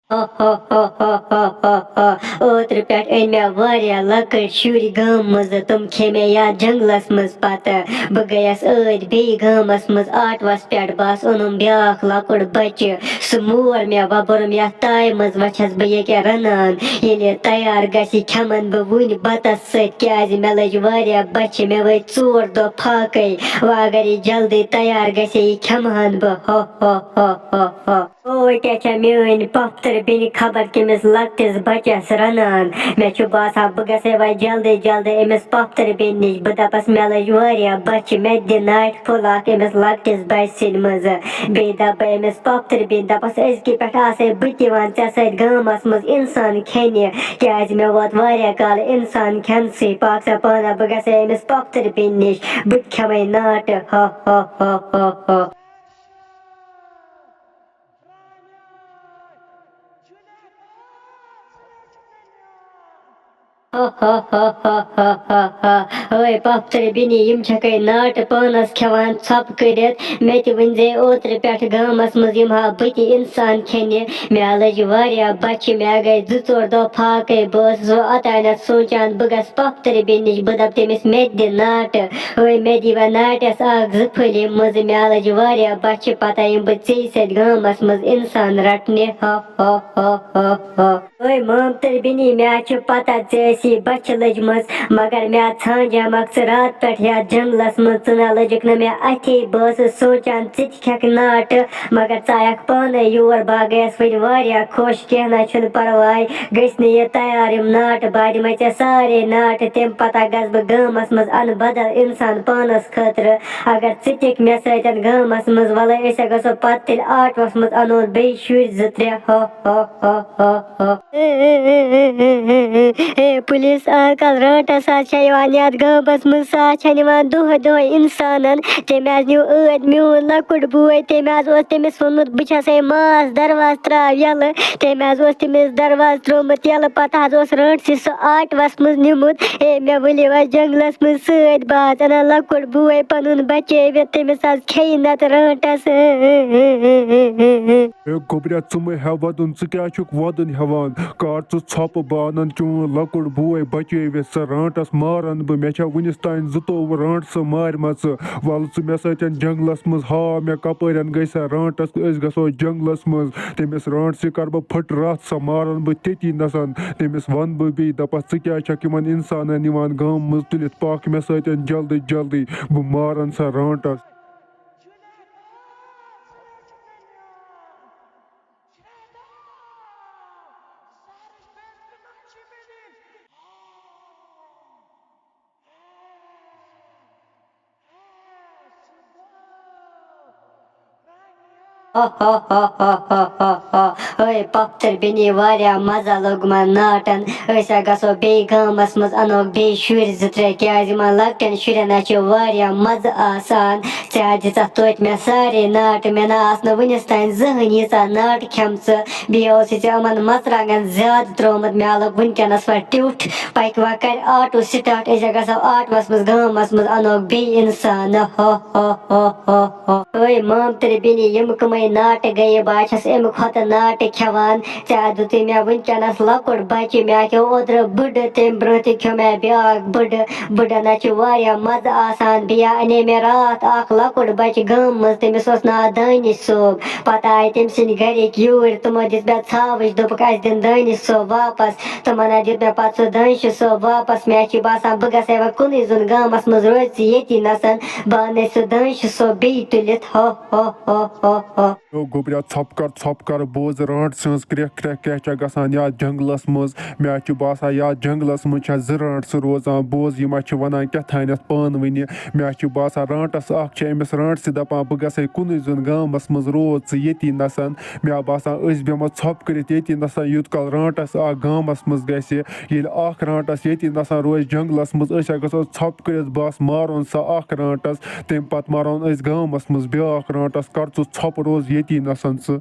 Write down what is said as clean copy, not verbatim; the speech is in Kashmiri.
اوترٕ پٮ۪ٹھ أنۍ مےٚ واریاہ لۄکٕٹۍ شُرۍ گامہٕ منٛزٕ تِم کھے مےٚ یتھ جنگلس منٛز پتہٕ بہٕ گٔیس ٲدۍ بیٚیہِ گامس منٛز آٹوس پٮ۪ٹھ بس اوٚنُم بیٛاکھ لۄکُٹ بچہِ سُہ مور مےٚ وۄبرُم یتھ تایہِ منٛز وۄنۍ چھَس بہٕ ییٚکیٛاہ رنان ییٚلہِ تیار گژھِ کھٮ۪من بہٕ وُنۍ بتس سۭتۍ کیٛازِ مےٚ لٔج واریاہ بچہِ مےٚ وٲتۍ 4 دۄہ فاقے وۄنۍ اگر یہِ جلدی تیار گژھِ یہِ کھٮ۪مہن بہٕ اوے کیٛاہ چھےٚ میٲنۍ پۄپھتٕر بیٚنہِ خبر کٔمِس لۄکٹِس بچس رنان مےٚ چھُ باسان بہٕ گژھے وۄنۍ جلدی جلدی أمِس پۄپھتٕر بیٚنہِ نِش بہٕ دپس مےٚ لٔج واریاہ بچہِ مےٚ تہِ دِ ناٹہِ پھوٚل اکھ أمِس لۄکٹِس بچہِ سٕنٛدِ منٛزٕ بیٚیہِ دپ بہٕ أمِس پۄپھتٕر بیٚنہِ دپس أزکہِ پٮ۪ٹھ آسے بہٕ تہِ یِوان ژےٚ سۭتۍ گامس منٛز اِنسان کھٮ۪نہِ کیٛازِ مےٚ ووت واریاہ کالہٕ اِنسان کھٮ۪نسٕے پاک سا پانا بہٕ گژھے أمِس پۄپھتٕر بیٚنہِ نِش بہٕ تہِ کھٮ۪مے ناٹہٕ ہٲے پۄپھتٕر بیٚنہِ یِم چھَکھے ناٹہٕ پانس کھٮ۪وان ژھۄپہٕ کٔرِتھ مےٚ تہِ ؤنۍزے اوترٕ پٮ۪ٹھ گامس منٛز یِمہٕ ہا بہٕ تہِ اِنسان کھٮ۪نہِ مےٚ لٔج واریاہ بچہِ مےٚ گٔے 2-4 دۄہ فاقے بہٕ ٲسٕس وۄنۍ اوتانٮ۪تھ سونٛچان بہٕ گژھٕ پۄپھتٕر بیٚنہِ نِش بہٕ دپہٕ تٔمِس مےٚ تہِ دِ ناٹہٕ ہٲے مےٚ دی وۄنۍ ناٹٮ۪س 1-2 پھٔلۍ ییٚمہِ منٛزٕ مےٚ لٔج واریاہ بچہِ پتہٕ یِم بہٕ ژیٚیہِ سۭتۍ گامس منٛز اِنسان رٹنہِ ہٲے مامتٕر بیٚنہِ مےٚ حظ چھِ پتہ ژےٚ ٲسی بچہِ لٔجمٕژ مگر مےٚ ژھانٛجامکھ ژٕ راتہٕ پٮ۪ٹھ یتھ جنگلس منٛز ژٕ نہ لٔجِکھ نہٕ مےٚ اَتھے بہٕ ٲسٕس سونٛچان ژٕ تہِ کھٮ۪کھ ناٹہٕ مگر ژٕ آیکھ پانے یور بہٕ گٔیس وۄنۍ واریاہ خۄش کینٛہہ نہ چھُنہٕ پرواے گٔژھۍ نہٕ یہِ تیار یِم ناٹہٕ بہٕ دِمے ژےٚ سارے ناٹہٕ تمہِ پتہٕ گژھٕ بہٕ گامس منٛز انہٕ بدل اِنسان پانس خٲطرٕ اگر ژٕ تِکھ مےٚ سۭتۍ گامس منٛز وَلے أسۍ ہا گژھو پتہٕ تیٚلہِ آٹوس منٛز انو بیٚیہِ شُرۍ 2-3 پُلیٖس انکل رٲنٛٹس حظ چھےٚ یِوان یتھ گامس منٛز سۄ حظ چھےٚ نِوان دۄہے دۄہے اِنسانن تٔمۍ حظ نیوٗ ٲدۍ میون لۄکُٹ بوے تٔمۍ حظ اوس تٔمِس ووٚنمُت بہٕ چھسے ماس درواز تراو یَلہٕ تٔمۍ حظ اوس تٔمِس درواز تروومُت یَلہٕ پتہٕ حظ اوس رٲنٛٹسٕے سُہ آٹوس منٛز نیوٗمُت مےٚ ؤلِو حظ جنگلس منٛز سۭتۍ بہٕ حظ انان لۄکُٹ بوے پنُن بچٲوِتھ تٔمِس حظ کھیٚیہِ نتہٕ رٲنٛٹس گوٚبریا ژٕ مہٕ ہٮ۪و ودُن ژٕ کیٛازِ چھُکھ ودُن ہٮ۪وان کر ژٕ ژھۄپہٕ بہٕ انن چون لۄکُٹ بوے بچٲوِتھ ژٕ رٲنٛٹس مارن بہٕ مےٚ چھےٚ وُنِس تانۍ 2 رٲنٛٹسہٕ مارِمژٕ وَلہٕ ژٕ مےٚ سۭتۍ جنگلس منٛز ہاو مےٚ کپٲرٮ۪ن گٔے سۄ رٲنٛٹس أسۍ گژھو جنگلس منٛز تٔمِس رٲنٛٹسٕے کرٕ بہٕ پھٕٹ رتھ سۄ مارن بہٕ تٔتی نسن تٔمِس ونہٕ بہٕ بیٚیہِ دپس ژٕ کیٛازِ چھکھ یِمن انسانن یِوان گامہٕ منٛز تُلِتھ پکھ مےٚ سۭتۍ جلدی جلدی بہٕ مارن سۄ رٲنٛٹس ہٲے پۄپھتٕر بیٚنہِ واریاہ مزٕ لوٚگمَن ناٹن أسۍ ہا گژھو بیٚیہِ گامس منٛز انوکھ بیٚیہِ شُرۍ 2-3 کیٛازِ یِمن لۄکٹٮ۪ن شُرٮ۪ن حظ چھِ واریاہ مزٕ آسان ژےٚ حظ دِژاتھ توتہِ مےٚ سارے ناٹہٕ مےٚ نہ آس نہٕ وُنِس تانۍ زٕہٕنۍ ییٖژاہ ناٹہٕ کھٮ۪مژٕ بیٚیہِ اوسُے ژےٚ یِمن مرژٕوانٛگن زیادٕ تروومُت مےٚ لوٚگ وُنکٮ۪نس وۄنۍ ٹیوٚٹھ پکہِ وۄنۍ کرِ آٹوٗ سِٹاٹ أسۍ ہا گژھو آٹوس منٛز گامس منٛز انوکھ بیٚیہِ اِنسان ہٲے مامتٕر بیٚنہِ یِم کٕمے ناٹہٕ گٔیہِ بہٕ حظ چھَس اَمہِ کھۄتہٕ ناٹہٕ کھٮ۪وان ژےٚ حظ دِتُے مےٚ وُنکٮ۪نس لۄکُٹ بچہِ مےٚ کھیوٚو اوترٕ بٕڈٕ تمہِ برونٛہہ تہِ کھیوٚو مےٚ بیٛاکھ بٕڈن حظ چھُ واریاہ مزٕ آسان بیٚیہِ انے مےٚ راتھ اکھ لۄکُٹ بچہِ گامہٕ منٛز تٔمِس اوس ناو دانِش صٲب پتہٕ آیہِ تٔمۍ سٕنٛدۍ گرِکۍ یوٗرۍ تِمو دِژ مےٚ ژھاوٕج دوٚپُکھ اسہِ دِن دانِش صٲب واپس تِمن حظ دیُت مےٚ پتہٕ سُہ دانشہِ صٲب واپس مےٚ حظ چھُ باسان بہٕ گژھے وۄنۍ کُنُے زوٚن گامس منٛز روزِ ژٕ ییٚتی نسن بہٕ انے سُہ دانشہِ صٲب بیٚیہِ تُلِتھ گوٚبریا ژھۄپہٕ کر بوز رٲنٛٹہٕ سٕنٛز کرٛٮ۪کھ کیٛاہ چھےٚ گژھان یتھ جنگلس منٛز مےٚ حظ چھُ باسان یتھ جنگلس منٛز چھےٚ 2 رٲنٛٹسہٕ روزان بوز یِم حظ چھِ ونان کیٛاہتھانٮ۪تھ پانہٕ ؤنہِ مےٚ حظ چھُ باسان رٲنٛٹس اکھ چھِ أمِس رٲنٛٹسہِ دپان بہٕ گژھے کُنُے زوٚن گامس منٛز روز ژٕ ییٚتی نسن مےٚ باسان أسۍ بیٚہمو ژھۄپہٕ کٔرِتھ ییٚتی نسن یوٗت کال رٲنٛٹس اکھ گامس منٛز گژھِ ییٚلہِ اکھ رٲنٛٹس ییٚتی نسن روزِ جنگلس منٛز أسۍ ہا گژھو ژھۄپہٕ کٔرِتھ بس مارون سۄ اکھ رٲنٛٹس تمہِ پتہٕ مارون أسۍ گامس منٛز بیٛاکھ رٲنٛٹس کر ژٕ ژھۄپہٕ روز ییٚتی نسن ژٕ